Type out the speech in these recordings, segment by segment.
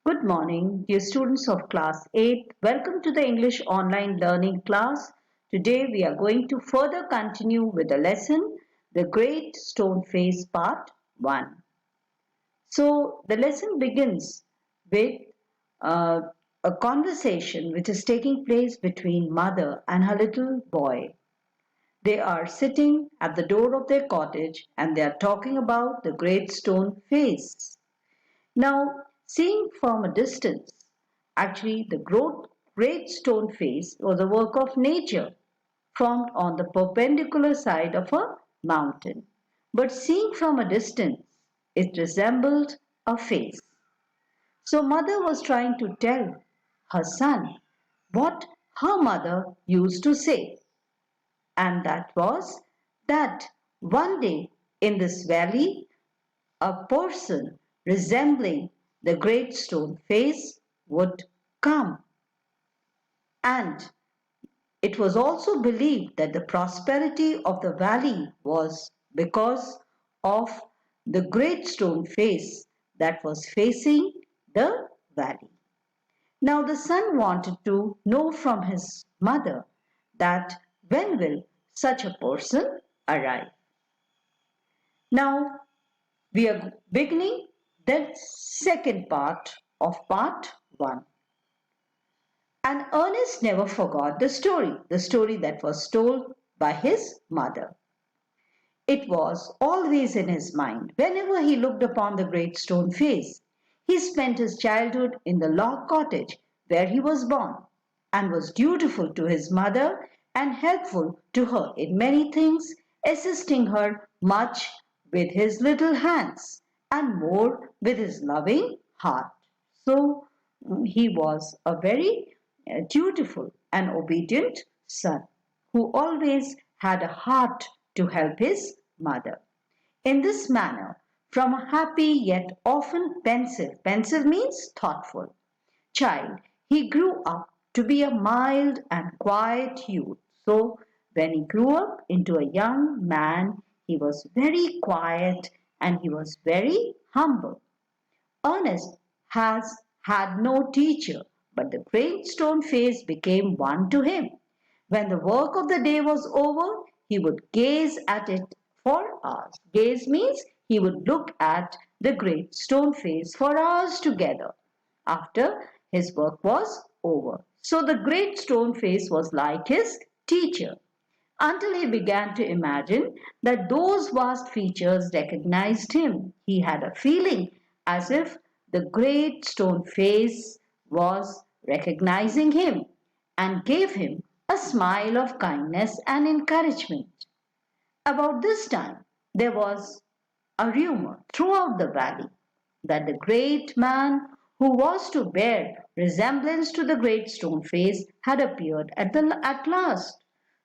Good morning, dear students of class 8. Welcome to the English online learning class. Today we are going to further continue with the lesson, The Great Stone Face Part 1. So the lesson begins with uh, a conversation which is taking place between mother and her little boy. They are sitting at the door of their cottage and they are talking about the great stone face. Now, seeing from a distance, actually the great stone face was a work of nature formed on the perpendicular side of a mountain. But seeing from a distance, it resembled a face. So mother was trying to tell her son what her mother used to say, and that was that one day in this valley a person resembling the great stone face would come. And it was also believed that the prosperity of the valley was because of the great stone face that was facing the valley. Now the son wanted to know from his mother that when will such a person arrive. Now we are beginning the second part of part 1. And Ernest never forgot the story that was told by his mother. It was always in his mind whenever he looked upon the great stone face. He spent his childhood in the log cottage where he was born and was dutiful to his mother and helpful to her in many things, assisting her much with his little hands and more with his loving heart. So he was a very dutiful and obedient son who always had a heart to help his mother. In this manner, from a happy yet often pensive means thoughtful, child, he grew up to be a mild and quiet youth. So, when he grew up into a young man, he was very quiet and he was very humble. Ernest has had no teacher, but the great stone face became one to him. When the work of the day was over, he would gaze at it for hours. Gaze means he would look at the great stone face for hours together after his work was over. So the great stone face was like his teacher until he began to imagine that those vast features recognized him. He had a feeling as if the great stone face was recognizing him and gave him a smile of kindness and encouragement. About this time, there was a rumor throughout the valley that the great man who was to bear resemblance to the great stone face had appeared at last.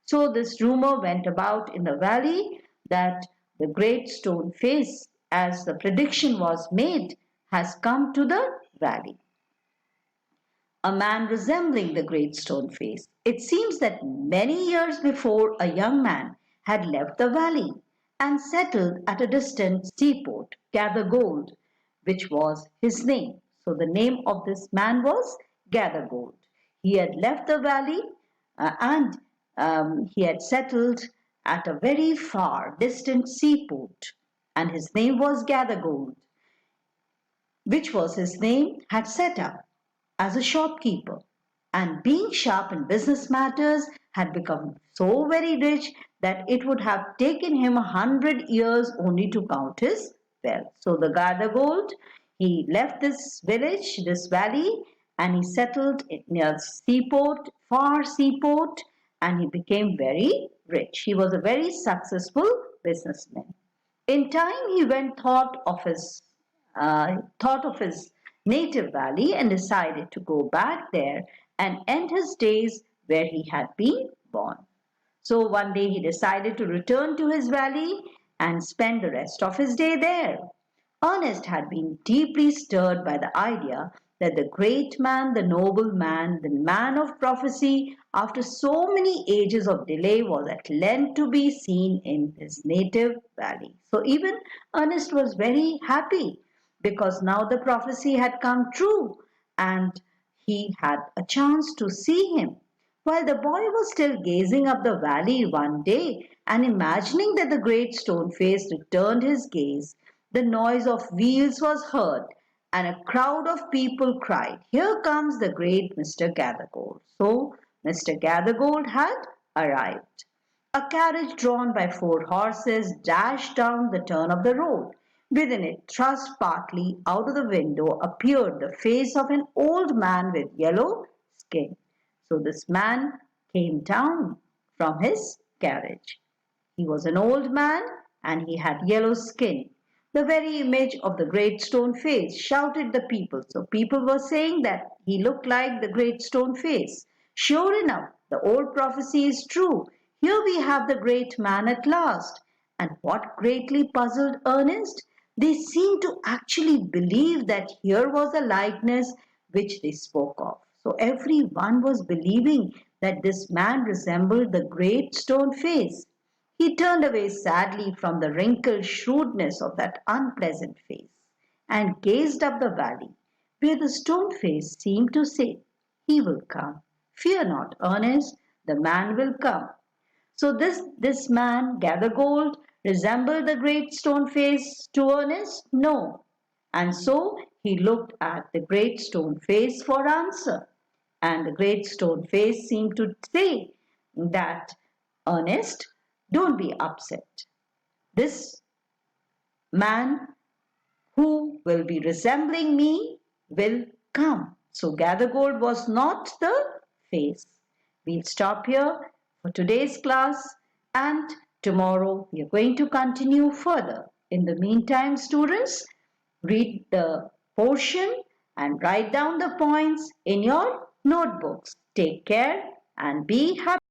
So this rumor went about in the valley that the great stone face, as the prediction was made, has come to the valley. A man resembling the great stone face. It seems that many years before a young man had left the valley and settled at a distant seaport, Gather Gold, which was his name. So the name of this man was Gather Gold. He had left the valley and he had settled at a very far distant seaport, and his name was Gather Gold, which was his name, had set up as a shopkeeper, and being sharp in business matters had become so very rich that it would have taken him 100 years only to count his wealth. So the Gather Gold, he left this village, this valley, and he settled near seaport, far seaport, and he became very rich. He was a very successful businessman. In time, he went thought of his native valley and decided to go back there and end his days where he had been born. So one day he decided to return to his valley and spend the rest of his day there. Ernest had been deeply stirred by the idea that the great man, the man of prophecy, after so many ages of delay, was at length to be seen in his native valley. So even Ernest was very happy because now the prophecy had come true and he had a chance to see him. While the boy was still gazing up the valley one day and imagining that the great stone face returned his gaze, the noise of wheels was heard and a crowd of people cried, "Here comes the great Mr. Gathergold." So Mr. Gathergold had arrived. A carriage drawn by 4 horses dashed down the turn of the road. Within it, thrust partly out of the window, appeared the face of an old man with yellow skin. So this man came down from his carriage. He was an old man and he had yellow skin. The very image of the great stone face, shouted the people. So people were saying that he looked like the great stone face. Sure enough, the old prophecy is true. Here we have the great man at last. And what greatly puzzled Ernest? They seemed to actually believe that here was a likeness which they spoke of. So everyone was believing that this man resembled the great stone face. He turned away sadly from the wrinkled shrewdness of that unpleasant face and gazed up the valley, where the stone face seemed to say, "He will come. Fear not, Ernest, the man will come." So this man, Gathergold, resembled the great stone face to Ernest? No. And so he looked at the great stone face for answer. And the great stone face seemed to say that, "Ernest, don't be upset. This man who will be resembling me will come." So Gathergold was not the face. We'll stop here for today's class and tomorrow we are going to continue further. In the meantime, students, read the portion and write down the points in your notebooks. Take care and be happy.